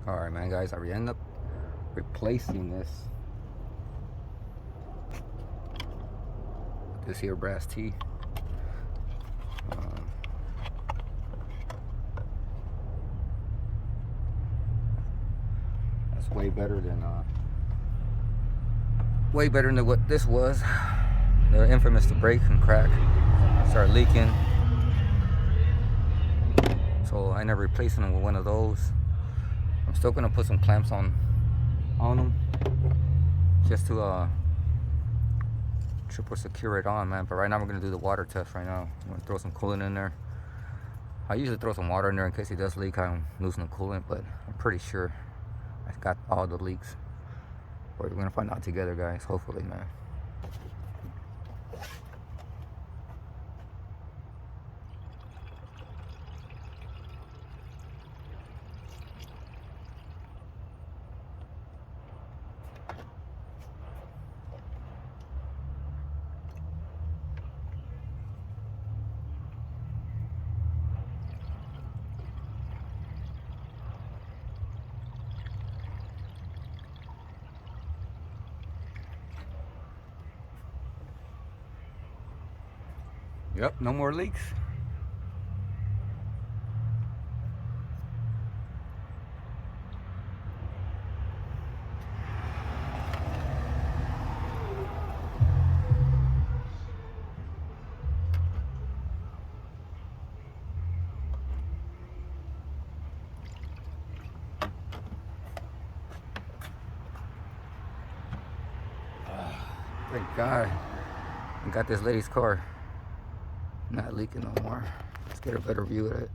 Alright, man, guys, I end up replacing this here brass tee. That's way better than what this was. They're infamous to break and crack, start leaking. So I ended up replacing them with one of those. I'm still gonna put some clamps on them just to triple secure it on, man. But right now we're gonna do the water test right now. I'm gonna throw some coolant in there. I usually throw some water in there in case it does leak. I'm losing the coolant, but I'm pretty sure I got all the leaks. But we're gonna find out together, guys, hopefully, man. Yep, no more leaks. Thank God I got this lady's car not leaking no more. Let's get a better view of it.